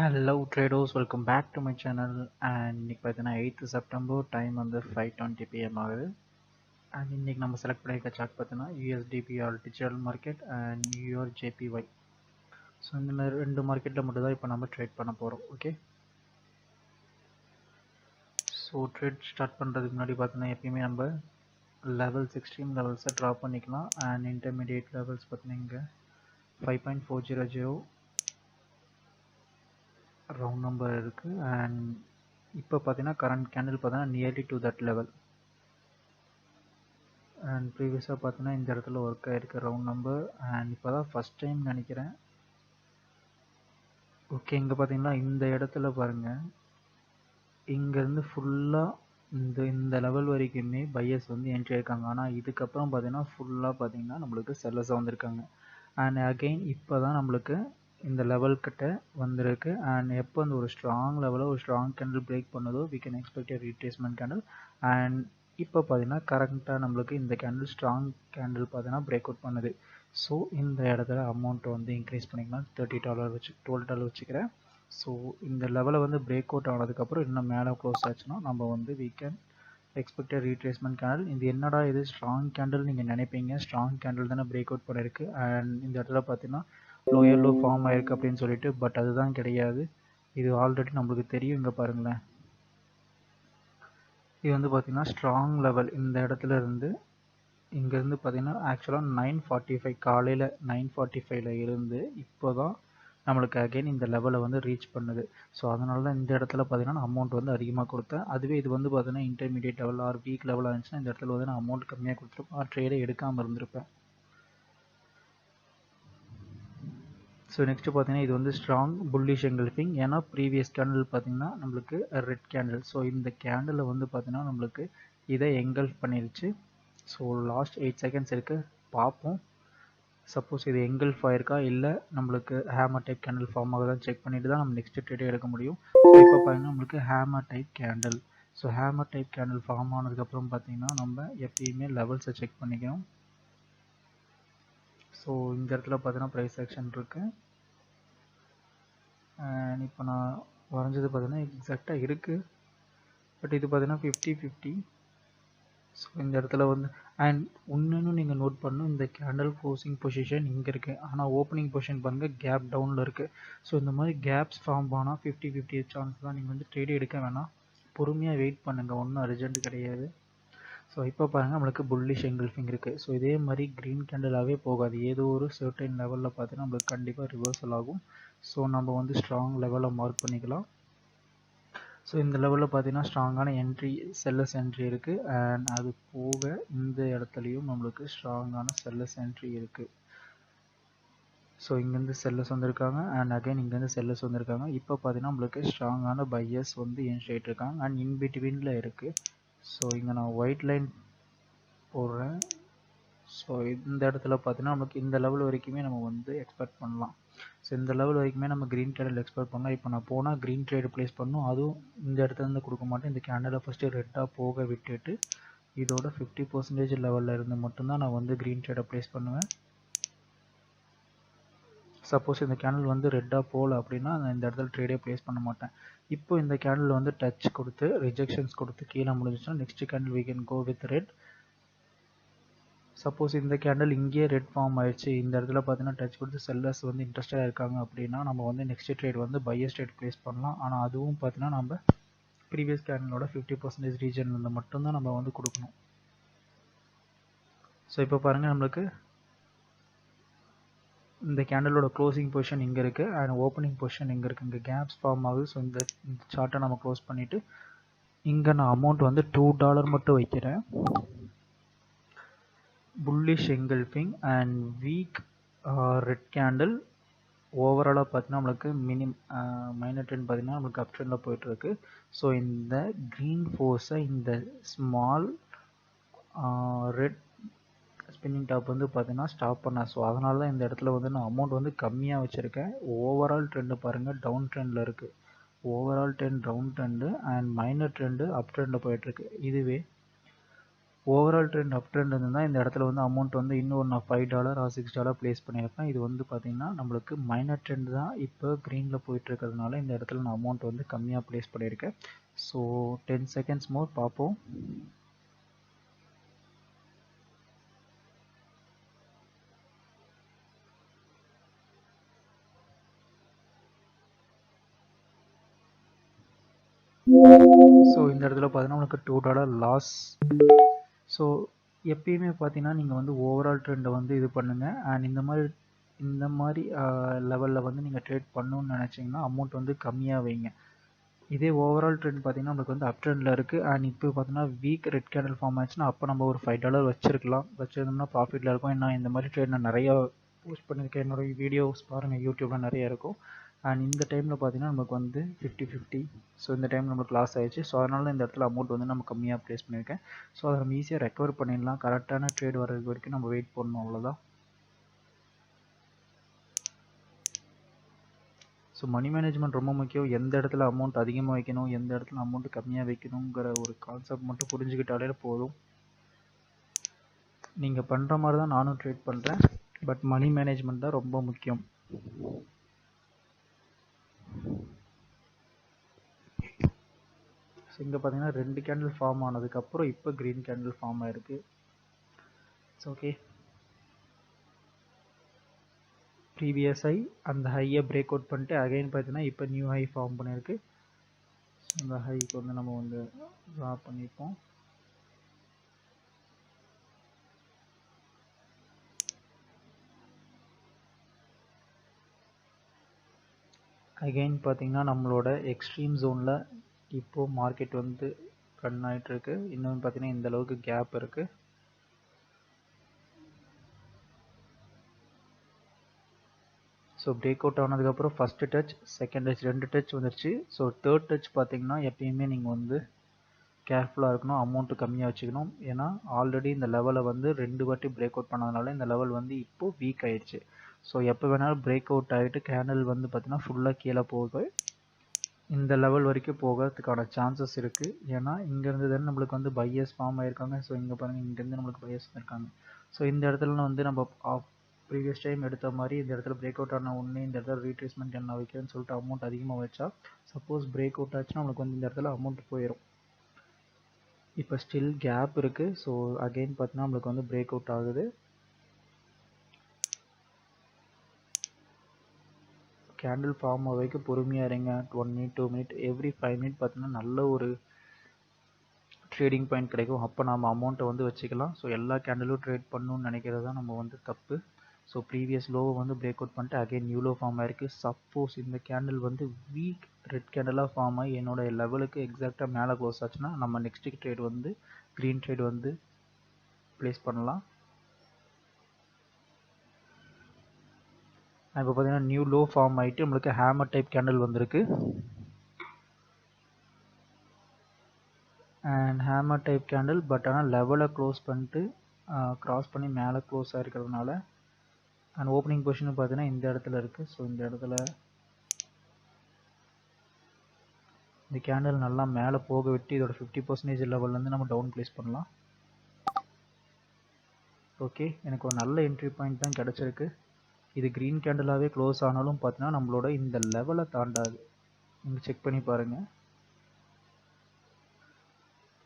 Hello traders, welcome back to my channel. And இன்னைக்கு பார்த்தீங்கன்னா 8th September time வந்து 5:20 PM ஆகுது. அண்ட் இன்னைக்கு நம்ம செலக்ட் பண்ணியிருக்க சார்ட் பார்த்தீங்கன்னா USDPR digital market and New York JPY. So இந்த ரெண்டு மார்க்கெட்டில் மட்டும் தான் இப்போ நம்ம ட்ரேட் பண்ண போகிறோம். ஓகே, ஸோ ட்ரேட் ஸ்டார்ட் பண்ணுறதுக்கு முன்னாடி பார்த்தீங்கன்னா எப்பயுமே நம்ம லெவல் 16 லெவல்ஸை ட்ரா பண்ணிக்கலாம். அண்ட் இன்டர்மீடியேட் லெவல்ஸ் பார்த்தீங்கன்னா இங்கே 5.400 ரவுண்ட் நம்பர் இருக்குது. அண்ட் இப்போ பார்த்தீங்கன்னா கரண்ட் கேண்டில் பார்த்தீங்கன்னா nearly to that level. And ப்ரீவியஸாக பார்த்தீங்கன்னா இந்த இடத்துல ஒர்க் ஆகிருக்கு ரவுண்ட் நம்பர். அண்ட் இப்போ தான் ஃபஸ்ட் டைம் நினைக்கிறேன். ஓகே, இங்கே பார்த்தீங்கன்னா இந்த இடத்துல பாருங்கள், இங்கேருந்து ஃபுல்லாக இந்த லெவல் வரைக்குமே பையர்ஸ் வந்து என்ட்ரி ஆயிருக்காங்க. ஆனால் இதுக்கப்புறம் பார்த்தீங்கன்னா ஃபுல்லாக பார்த்தீங்கன்னா நம்மளுக்கு செல்லர்ஸாக வந்திருக்காங்க. அண்ட் அகெயின் இப்போ தான் நம்மளுக்கு இந்த லெவல் கிட்ட வந்திருக்கு. அண்ட் எப்போ அந்த ஒரு ஸ்ட்ராங் லெவலில் ஒரு ஸ்ட்ராங் கேண்டில் பிரேக் பண்ணதோ we can expect a retracement candle. And இப்போ பார்த்தீங்கன்னா கரெக்டாக நம்மளுக்கு இந்த கேண்டில் ஸ்ட்ராங் கேண்டில் பார்த்தீங்கன்னா பிரேக் அவுட் பண்ணுது. ஸோ இந்த இடத்துல அமௌண்ட்டை வந்து இன்க்ரீஸ் பண்ணிக்கலாம். $30 வச்சு $12 வச்சுக்கிறேன். ஸோ இந்த லெவலை வந்து பிரேக் அவுட் ஆனதுக்கப்புறம் இன்னும் மேலே க்ளோஸ் ஆச்சுன்னா நம்ம வந்து we can expect a retracement candle. இது என்னடா இது ஸ்ட்ராங் கேண்டில் நீங்கள் நினைப்பீங்க, ஸ்ட்ராங் கேண்டில் தானே பிரேக் அவுட் பண்ணியிருக்கு. அண்ட் இந்த இடத்துல பார்த்தீங்கன்னா லோயர் லோ ஃபார்ம் ஆயிருக்கு அப்படின்னு சொல்லிட்டு, பட் அதுதான் கிடையாது. இது ஆல்ரெடி நம்மளுக்கு தெரியும். இங்கே பாருங்களேன், இது வந்து பார்த்தீங்கன்னா ஸ்ட்ராங் லெவல். இந்த இடத்துல இருந்து இங்கேருந்து பார்த்தீங்கன்னா ஆக்சுவலாக 9:45 காலையில் 9:45 இருந்து இப்போ தான் நம்மளுக்கு அகைன் இந்த லெவலை வந்து ரீச் பண்ணுது. ஸோ அதனால தான் இந்த இடத்துல பார்த்தீங்கன்னா அமௌண்ட் வந்து அதிகமாக கொடுத்தேன். அதுவே இது வந்து பார்த்தீங்கன்னா இன்டர்மீடியட் லெவல் ஆர் வீக் லெவலாக இருந்துச்சுன்னா இந்த இடத்துல வந்து நான் அமௌண்ட் கம்மியாக கொடுத்துருப்பேன், ட்ரேடே எடுக்காமல் இருந்திருப்பேன். ஸோ நெக்ஸ்ட்டு பார்த்தீங்கன்னா இது வந்து ஸ்ட்ராங் புல்லிஷ் எங்கல்ஃபிங். ஏன்னா ப்ரீவியஸ் கேண்டில் பார்த்தீங்கன்னா நம்மளுக்கு ரெட் கேண்டில். ஸோ இந்த கேண்டில் வந்து பார்த்தீங்கன்னா நம்மளுக்கு இதை எங்கல்ஃப் பண்ணிருச்சு. ஸோ லாஸ்ட் 8 செகண்ட்ஸ் இருக்குது, பார்ப்போம். சப்போஸ் இது எங்கல்ஃப் ஆயிருக்கா இல்லை நம்மளுக்கு ஹேமர் டைப் கேண்டில் ஃபார்ம் ஆகுதான்னு செக் பண்ணிட்டு தான் நம்ம நெக்ஸ்ட் ட்ரேடே எடுக்க முடியும். ஸோ இப்போ பார்த்தீங்கன்னா நம்மளுக்கு hammer type candle. So hammer type candle form ஆனதுக்கப்புறம் பார்த்தீங்கன்னா நம்ம எப்பயுமே லெவல்ஸை செக் பண்ணிக்கணும். ஸோ இந்த இடத்துல பார்த்தீங்கன்னா ப்ரைஸ் ஆக்ஷன் இருக்குது. அண்ட் இப்போ நான் வரைஞ்சது பார்த்தீங்கன்னா எக்ஸாக்டாக இருக்குது, பட் இது பார்த்தீங்கன்னா 50-50. ஸோ இந்த இடத்துல வந்து அண்ட் இன்னொன்று நீங்கள் நோட் பண்ணணும், இந்த கேண்டில் க்ளோசிங் பொசிஷன் இங்கே இருக்குது, ஆனால் ஓப்பனிங் பொசிஷன் பாருங்கள் கேப் டவுனில் இருக்குது. ஸோ இந்த மாதிரி கேப்ஸ் ஃபார்ம் ஆனால் 50-50 சான்ஸ் தான். நீங்கள் வந்து ட்ரேடே எடுக்க வேணாம், பொறுமையாக வெயிட் பண்ணுங்கள், ஒன்றும் அர்ஜென்ட் கிடையாது. ஸோ இப்போ பாருங்கள் நம்மளுக்கு புல்லிஷ் எங்கல்ஃபிங் இருக்குது. ஸோ இதே மாதிரி க்ரீன் கேண்டிலாகவே போகாது, ஏதோ ஒரு சர்டன் லெவலில் பார்த்தீங்கன்னா நம்மளுக்கு கண்டிப்பாக ரிவர்சல் ஆகும். ஸோ நம்ம வந்து ஸ்ட்ராங் லெவலில் மார்க் பண்ணிக்கலாம். ஸோ இந்த லெவலில் பார்த்தீங்கன்னா ஸ்ட்ராங்கான என்ட்ரி செல்லஸ் என்ட்ரி இருக்குது. அண்ட் அது போக இந்த இடத்துலையும் நம்மளுக்கு ஸ்ட்ராங்கான செல்லஸ் என்ட்ரி இருக்குது. ஸோ இங்கேருந்து செல்லஸ் வந்திருக்காங்க அண்ட் அகைன் இங்கேருந்து செல்லஸ் வந்திருக்காங்க. இப்போ பார்த்தீங்கன்னா நம்மளுக்கு ஸ்ட்ராங்கான பையர்ஸ் வந்து என்ட்ரி ஆகிட்டு இருக்காங்க அண்ட் இன்பிட்வீனில் இருக்குது. ஸோ இங்கே நான் ஒயிட் லைன் போடுறேன். ஸோ இந்த இடத்துல பார்த்தீங்கன்னா நமக்கு இந்த லெவல் வரைக்குமே நம்ம வந்து எக்ஸ்பெக்ட் பண்ணலாம். ஸோ இந்த லெவல் வரைக்குமே நம்ம க்ரீன் கேண்டில் எக்ஸ்பெக்ட் பண்ணலாம். இப்போ நான் போனால் க்ரீன் ட்ரேடு ப்ளேஸ் பண்ணணும், அதுவும் இந்த இடத்துலேருந்து கொடுக்க மாட்டேன். இந்த கேண்டிலை ஃபஸ்ட்டு ரெட்டாக போக விட்டுட்டு இதோட 50% லெவலில் இருந்து மட்டும்தான் நான் வந்து க்ரீன் ட்ரேடை ப்ளேஸ் பண்ணுவேன். சப்போஸ் இந்த கேண்டில் வந்து ரெட்டாக போகல அப்படின்னா நான் இந்த இடத்துல ட்ரேடே ப்ளேஸ் பண்ண மாட்டேன். இப்போ இந்த கேண்டில் வந்து டச் கொடுத்து ரிஜெக்ஷன்ஸ் கொடுத்து கீழே முடிஞ்சிச்சுன்னா next candle we can go with red. Suppose இந்த கேண்டில் இங்கேயே ரெட் ஃபார்ம் ஆயிடுச்சு, இந்த இடத்துல பார்த்தீங்கன்னா டச் கொடுத்து செல்லர்ஸ் வந்து இன்ட்ரெஸ்டாக இருக்காங்க அப்படின்னா நம்ம வந்து நெக்ஸ்ட் ட்ரேட் வந்து பையர் ட்ரேட் ப்ளேஸ் பண்ணலாம். ஆனால் அதுவும் பார்த்தீங்கன்னா நம்ம ப்ரீவியஸ் கேண்டிலோட 50% ரீஜன் வந்து மட்டும்தான் நம்ம வந்து கொடுக்கணும். ஸோ இப்போ பாருங்கள் நம்மளுக்கு இந்த கேண்டலோட க்ளோசிங் பொசிஷன் இங்கே இருக்குது அண்ட் ஓப்பனிங் பொசிஷன் இங்கே இருக்குது. இங்கே கேப்ஸ் ஃபார்ம் ஆகுது. ஸோ இந்த சார்ட்டை நம்ம க்ளோஸ் பண்ணிவிட்டு இங்கே நான் அமௌண்ட் வந்து $2 மட்டும் வைக்கிறேன். Bullish engulfing and week red candle. ஓவராலாக பார்த்தீங்கன்னா நம்மளுக்கு மைனர் ட்ரெண்ட் பார்த்தீங்கன்னா நம்மளுக்கு அப் ட்ரெண்டில் போயிட்டுருக்கு. ஸோ இந்த க்ரீன் ஃபோர்ஸை இந்த ஸ்மால் ரெட் ஸ்பின்னிங் டாப் வந்து பார்த்தீங்கன்னா ஸ்டாப் பண்ணேன். ஸோ அதனால தான் இந்த இடத்துல வந்து நான் அமௌண்ட் வந்து கம்மியாக வச்சுருக்கேன். ஓவரால் ட்ரெண்டு பாருங்கள் டவுன் ட்ரெண்டில் இருக்குது. Overall trend down trend and minor trend up ட்ரெண்டில் போயிட்டுருக்கு. இதுவே ஓவரால் ட்ரெண்ட் அப் ட்ரெண்ட் இருந்தால் இந்த இடத்துல வந்து அமௌண்ட் வந்து இன்னும் நான் $5 ஆர் $6 ப்ளேஸ் பண்ணியிருப்பேன். இது வந்து பார்த்தீங்கன்னா நம்மளுக்கு மைனர் ட்ரெண்ட் தான் இப்போ க்ரீனில் போயிட்டு இருக்கிறதுனால இந்த இடத்துல நான் அமௌண்ட் வந்து கம்மியாக ப்ளேஸ் பண்ணியிருக்கேன். ஸோ 10 செகண்ட்ஸ் மோர் பார்ப்போம். ஸோ இந்த இடத்துல பார்த்தீங்கன்னா உங்களுக்கு $2 லாஸ். ஸோ எப்பயுமே பார்த்தீங்கன்னா நீங்கள் வந்து ஓவரால் ட்ரெண்டை வந்து இது பண்ணுங்கள். அண்ட் இந்த மாதிரி லெவலில் வந்து நீங்கள் ட்ரேட் பண்ணணும்னு நினச்சிங்கன்னா அமௌண்ட் வந்து கம்மியாக வைங்க. இதே ஓவரால் ட்ரெண்ட் பார்த்தீங்கன்னா நம்மளுக்கு வந்து அப் ட்ரெண்டில் இருக்குது. அண்ட் இப்போ பார்த்தீங்கன்னா வீக் ரெட் கேண்டில் ஃபார்ம் ஆச்சுன்னா அப்போ நம்ம ஒரு $5 வச்சுருந்தோம்னா ப்ராஃபிட்டில் இருக்கும். ஏன்னா இந்த மாதிரி ட்ரேட் நான் நிறையா போஸ்ட் பண்ணியிருக்கேன். என்னோடய வீடியோஸ் பாருங்கள், யூடியூப்பில் நிறைய இருக்கும். அண்ட் இந்த டைமில் பார்த்தீங்கன்னா நமக்கு வந்து 50-50. ஸோ இந்த டைம் நம்மளுக்கு லாஸ் ஆயிடுச்சு. ஸோ அதனால இந்த இடத்துல அமௌண்ட் வந்து நம்ம கம்மியாக ப்ளேஸ் பண்ணியிருக்கேன். ஸோ அதை நம்ம ஈஸியாக ரெக்கவர் பண்ணிடலாம். கரெக்டான ட்ரேட் வர்றது வரைக்கும் நம்ம வெயிட் பண்ணணும், அவ்வளோதான். ஸோ மணி மேனேஜ்மெண்ட் ரொம்ப முக்கியம். எந்த இடத்துல அமௌண்ட் அதிகமாக வைக்கணும், எந்த இடத்துல அமௌண்ட் கம்மியாக வைக்கணுங்கிற ஒரு கான்செப்ட் மட்டும் புரிஞ்சுக்கிட்டாலே போதும். நீங்கள் பண்ணுற மாதிரி தான் நானும் ட்ரேட் பண்ணுறேன். பட் மணி மேனேஜ்மெண்ட் தான் ரொம்ப முக்கியம். ஸோ இங்கே பார்த்தீங்கன்னா 2 கேண்டில் ஃபார்ம் ஆனதுக்கப்புறம் இப்போ க்ரீன் கேண்டில் ஃபார்ம் ஆயிருக்கு. It's okay. ப்ரீவியஸ் ஹை அந்த ஹையை பிரேக் அவுட் பண்ணிட்டு அகைன் பார்த்தீங்கன்னா இப்போ நியூ ஹை ஃபார்ம் பண்ணியிருக்கு. ஸோ இந்த ஹைக்கு வந்து நம்ம வந்து ட்ரா பண்ணிப்போம். அகைன் பார்த்தீங்கன்னா நம்மளோட எக்ஸ்ட்ரீம் ஜோனில் இப்போது மார்க்கெட் வந்து ரன் ஆகிட்டுருக்கு. இன்னும் பார்த்தீங்கன்னா இந்த அளவுக்கு கேப் இருக்குது. ஸோ பிரேக் அவுட் ஆனதுக்கப்புறம் first touch, second touch, 2 touch வந்துருச்சு. ஸோ தேர்ட் டச் பார்த்தீங்கன்னா எப்பயுமே நீங்கள் வந்து கேர்ஃபுல்லாக இருக்கணும். அமௌண்ட்டு கம்மியாக வச்சுக்கணும். ஏன்னா ஆல்ரெடி இந்த லெவலை வந்து 2 வாட்டி பிரேக் அவுட் பண்ணதுனால இந்த லெவல் வந்து இப்போது வீக் ஆயிடுச்சு. ஸோ எப்போ வேணாலும் பிரேக் அவுட் ஆகிட்டு கேண்டில் வந்து பார்த்தீங்கன்னா ஃபுல்லாக கீழே போக இந்த லெவல் வரைக்கும் போகிறதுக்கான சான்சஸ் இருக்குது. ஏன்னா இங்கேருந்து தானே நம்மளுக்கு வந்து பையர்ஸ் ஃபார்ம் ஆகிருக்காங்க. ஸோ இங்கே பாருங்கள், இங்கேருந்து நம்மளுக்கு பையர்ஸ் இருக்காங்க. ஸோ இந்த இடத்துல வந்து நம்ம ப்ரீவியஸ் டைம் எடுத்த மாதிரி இந்த இடத்துல பிரேக் அவுட் ஆன ஒன்று இந்த இடத்துல ரீட்ரேஸ்மெண்ட் என்ன வைக்கிறேன்னு சொல்லிட்டு அமௌண்ட் அதிகமாக வச்சா சப்போஸ் பிரேக் அவுட் ஆச்சுன்னா நம்மளுக்கு வந்து இந்த இடத்துல அமௌண்ட் போயிடும். இப்போ ஸ்டில் கேப் இருக்குது. ஸோ அகெயின் பார்த்தீங்கன்னா நம்மளுக்கு வந்து பிரேக் அவுட் ஆகுது. கேண்டில் ஃபார்ம் வரைக்கும் பொறுமையாக இருங்க. 1 மினிட் 2 மினிட் எவ்ரி 5 மினிட் பார்த்தீங்கன்னா நல்ல ஒரு ட்ரேடிங் பாயிண்ட் கிடைக்கும். அப்போ நம்ம அமௌண்ட்டை வந்து வச்சுக்கலாம். ஸோ எல்லா கேண்டிலும் ட்ரேட் பண்ணணும்னு நினைக்கிறது தான் நம்ம வந்து தப்பு. ஸோ ப்ரீவியஸ் லோவை வந்து பிரேக் அவுட் பண்ணிட்டு அகைன் நியூ லோ ஃபார்ம் ஆயிருக்கு. சப்போஸ் இந்த கேண்டில் வந்து வீக் ரெட் கேண்டலாக ஃபார்ம் ஆகி என்னோட லெவலுக்கு எக்ஸாக்டாக மேலே க்ளோஸ் ஆச்சுன்னா நம்ம நெக்ஸ்ட் ட்ரேட் வந்து க்ரீன் ட்ரேட் வந்து ப்ளேஸ் பண்ணலாம். இப்போ பார்த்தீங்கன்னா நியூ லோ ஃபார்ம் ஆகிட்டு நம்மளுக்கு ஹேமர் டைப் கேண்டில் வந்திருக்கு. And hammer type candle but ஆனால் லெவலை க்ளோஸ் பண்ணிட்டு க்ராஸ் பண்ணி மேலே க்ளோஸ் ஆகிருக்கிறதுனால அண்ட் ஓப்பனிங் பொசிஷன் பார்த்தீங்கன்னா இந்த இடத்துல இருக்குது. ஸோ இந்த இடத்துல இந்த கேண்டில் நல்லா மேலே போக விட்டு இதோட 50% லெவல்லேருந்து நம்ம டவுன் ப்ளேஸ் பண்ணலாம். ஓகே, எனக்கு ஒரு நல்ல என்ட்ரி பாயிண்ட் தான் கிடச்சிருக்கு. இது க்ரீன் கேண்டிலாகவே க்ளோஸ் ஆனாலும் பார்த்தீங்கன்னா நம்மளோட இந்த லெவலை தாண்டாது. நீங்கள் செக் பண்ணி பாருங்கள்.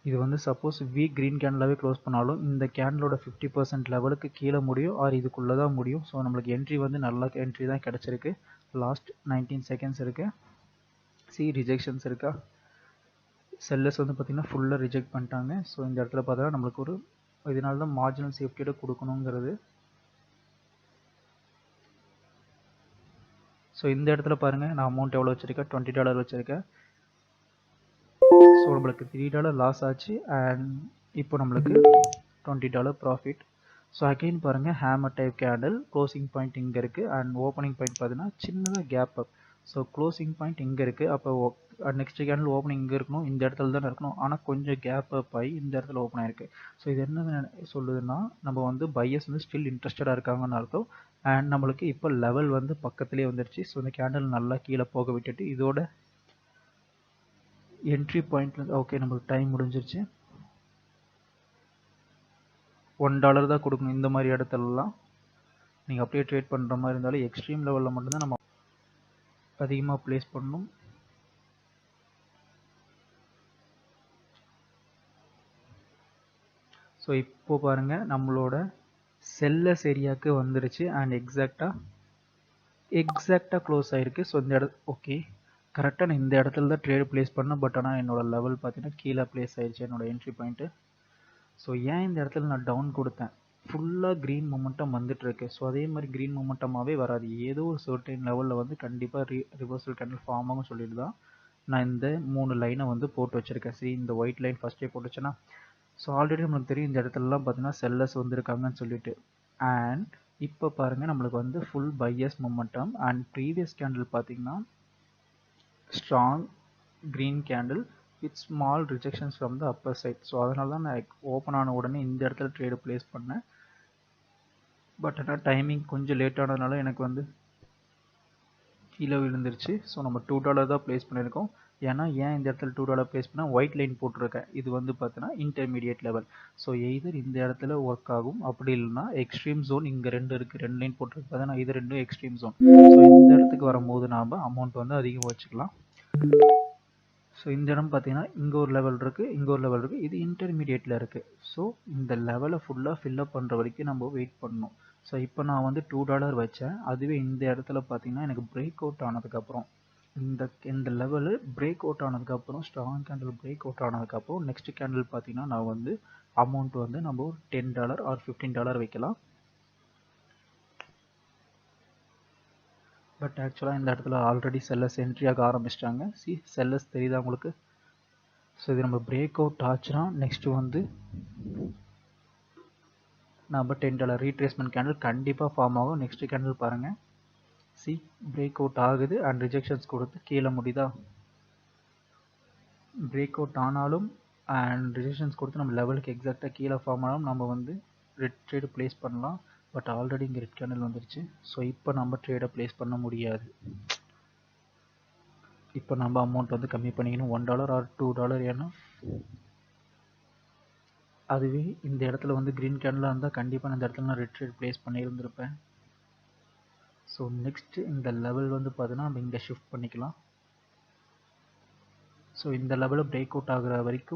இது வந்து சப்போஸ் வீக் க்ரீன் கேண்டிலாகவே க்ளோஸ் பண்ணாலும் இந்த கேண்டிலோட 50% லெவலுக்கு கீழே முடியும் ஆர் இதுக்குள்ளே தான் முடியும். ஸோ நம்மளுக்கு என்ட்ரி வந்து நல்ல என்ட்ரி தான் கிடச்சிருக்கு. லாஸ்ட் 19 செகண்ட்ஸ் இருக்குது. ரிஜெக்ஷன்ஸ் இருக்கா? செல்லர்ஸ் வந்து பார்த்திங்கன்னா ஃபுல்லாக ரிஜெக்ட் பண்ணிட்டாங்க. ஸோ இந்த இடத்துல பார்த்தா நம்மளுக்கு ஒரு இதனால தான் மார்ஜினல் சேஃப்டியோட கொடுக்கணுங்கிறது. ஸோ இந்த இடத்துல பாருங்கள், நான் அமௌண்ட் எவ்வளோ வச்சுருக்கேன், $20 வச்சுருக்கேன். ஸோ நம்மளுக்கு $3 லாஸ் ஆச்சு. அண்ட் இப்போ நம்மளுக்கு $20 ப்ராஃபிட். ஸோ அகெயின் பாருங்கள், hammer type candle closing point இங்கே இருக்குது. அண்ட் ஓப்பனிங் பாயிண்ட் பார்த்தீங்கன்னா சின்னதாக gap up. So closing point இங்கே இருக்குது. அப்போ நெக்ஸ்ட் கேண்டில் ஓப்பனிங் இங்கே இருக்கணும், இந்த இடத்துல தானே இருக்கணும். ஆனால் கொஞ்சம் கேப் அப் ஆகி இந்த இடத்துல ஓப்பன் ஆகிருக்கு. ஸோ இது என்ன சொல்லுதுன்னா நம்ம வந்து பையர்ஸ் வந்து ஸ்டில் இன்ட்ரெஸ்டடாக இருக்காங்கன்னு அர்த்தம். அண்ட் நம்மளுக்கு இப்போ லெவல் வந்து பக்கத்துலேயே வந்துருச்சு. ஸோ இந்த கேண்டில் நல்லா கீழே போக விட்டுட்டு இதோட என்ட்ரி பாயிண்ட்ல ஓகே நம்மளுக்கு டைம் முடிஞ்சிருச்சு. $1 தான் கொடுக்கணும். இந்த மாதிரி இடத்துலலாம் நீங்கள் அப்படியே ட்ரேட் பண்ணுற மாதிரி இருந்தாலும் எக்ஸ்ட்ரீம் லெவலில் மட்டும்தான் நம்ம அதிகமாக ப்ளேஸ் பண்ணணும். ஸோ இப்போ பாருங்கள் நம்மளோட செல்லர்ஸ் ஏரியாவுக்கு வந்துருச்சு அண்ட் எக்ஸாக்டாக க்ளோஸ் ஆகிருக்கு. ஸோ இந்த ஓகே கரெக்டாக நான் இந்த இடத்துல தான் ட்ரேட் ப்ளேஸ் பண்ணேன். பட் ஆனால் என்னோடய லெவல் பார்த்தீங்கன்னா கீழே ப்ளேஸ் ஆகிடுச்சு என்னோடய என்ட்ரி பாயிண்ட்டு. ஸோ ஏன் இந்த இடத்துல நான் டவுன் கொடுத்தேன், ஃபுல்லாக க்ரீன் மொமெண்டம் வந்துட்டுருக்கு. ஸோ அதே மாதிரி க்ரீன் மொமெண்டமாகவே வராது, ஏதோ ஒரு சர்டைன் லெவலில் வந்து கண்டிப்பாக ரிவர்சல் கேண்டில் ஃபார்ம் ஆகும் சொல்லிட்டு தான் நான் இந்த 3 லைனை வந்து போட்டு வச்சுருக்கேன். சரி, இந்த ஒயிட் லைன் ஃபஸ்ட்டே போட்டுச்சுன்னா ஸோ ஆல்ரெடி நம்மளுக்கு தெரியும் இந்த இடத்துலலாம் பார்த்தீங்கன்னா செல்லர்ஸ் வந்திருக்காங்கன்னு சொல்லிட்டு. அண்ட் இப்போ பாருங்கள் நம்மளுக்கு வந்து full buyers momentum and previous candle பார்த்தீங்கன்னா strong green candle with small rejections from the upper side. So அதனால தான் நான் ஓப்பன் ஆன உடனே இந்த இடத்துல ட்ரேடு ப்ளேஸ் பண்ணேன். பட் ஆனால் டைமிங் கொஞ்சம் லேட் ஆனதுனால எனக்கு வந்து கீழே விழுந்துருச்சு. ஸோ நம்ம $2 தான் ப்ளேஸ் பண்ணியிருக்கோம். ஏன்னா ஏன் இந்த இடத்துல $2 ப்ளேஸ் பண்ணால் ஒயிட் லைன் போட்டிருக்கேன். இது வந்து பார்த்தீங்கன்னா இன்டர்மீடியட் லெவல். ஸோ எய்தர் இந்த இடத்துல ஒர்க் ஆகும், அப்படி இல்லைன்னா எக்ஸ்ட்ரீம் ஜோன் இங்கே 2 இருக்குது, 2 லைன் போட்டிருக்கு பார்த்தீங்கன்னா இது 2 எக்ஸ்ட்ரீம் ஜோன். ஸோ இந்த இடத்துக்கு வரும்போது நாம் அமௌண்ட் வந்து அதிகம் வச்சுக்கலாம். ஸோ இந்த இடம் பார்த்தீங்கன்னா இங்கே ஒரு லெவல் இருக்குது, இங்கே ஒரு லெவல் இருக்குது, இது இன்டர்மீடியேட்டில் இருக்குது. ஸோ இந்த லெவலை ஃபுல்லாக ஃபில்லப் பண்ணுற வரைக்கும் நம்ம வெயிட் பண்ணணும். ஸோ இப்போ நான் வந்து $2 வச்சேன். அதுவே இந்த இடத்துல பார்த்தீங்கன்னா எனக்கு பிரேக் அவுட் ஆனதுக்கப்புறம் இந்த லெவலு பிரேக் அவுட் ஆனதுக்கப்புறம் ஸ்ட்ராங் கேண்டில் பிரேக் அவுட் ஆனதுக்கப்புறம் நெக்ஸ்ட் கேண்டில் பார்த்தீங்கன்னா நான் வந்து அமௌண்ட் வந்து நம்ம $10 ஆர் $15 வைக்கலாம். பட் ஆக்சுவலாக இந்த இடத்துல ஆல்ரெடி செல்லர்ஸ் என்ட்ரி ஆக ஆரம்பிச்சிட்டாங்க. செல்லர்ஸ் தெரியுதா உங்களுக்கு? ஸோ இது நம்ம பிரேக் அவுட் ஆச்சுன்னா நெக்ஸ்ட்டு வந்து நம்ம $10 ரீட்ரேஸ்மெண்ட் கேண்டில் கண்டிப்பாக ஃபார்ம் ஆகும். நெக்ஸ்ட் கேண்டில் பாருங்கள், பிரேக் அவுட் ஆகுது அண்ட் ரிஜெக்ஷன்ஸ் கொடுத்து கீழே முடியுதா? பிரேக் அவுட் ஆனாலும் அண்ட் ரிஜெக்ஷன்ஸ் கொடுத்து நம்ம லெவலுக்கு எக்ஸாக்டாக கீழே ஃபார்ம் ஆனாலும் நம்ம வந்து ரெட் ட்ரேடு ப்ளேஸ் பண்ணலாம். பட் ஆல்ரெடி இங்கே ரெட் கேண்டில் வந்துருச்சு. ஸோ இப்போ நம்ம ட்ரேடை ப்ளேஸ் பண்ண முடியாது. இப்போ நம்ம அமௌண்ட் வந்து கம்மி பண்ணிக்கணும், $1 ஆர் $2. ஏன்னா அதுவே இந்த இடத்துல வந்து க்ரீன் கேண்டில் இருந்தால் கண்டிப்பாக நான் இந்த இடத்துல நான் ரெட் ட்ரேட் ப்ளேஸ் பண்ணியிருந்திருப்பேன். ஸோ நெக்ஸ்ட்டு இந்த லெவல் வந்து பார்த்தீங்கன்னா நம்ம இங்கே ஷிஃப்ட் பண்ணிக்கலாம். ஸோ இந்த லெவலில் பிரேக் அவுட் ஆகிற வரைக்கும்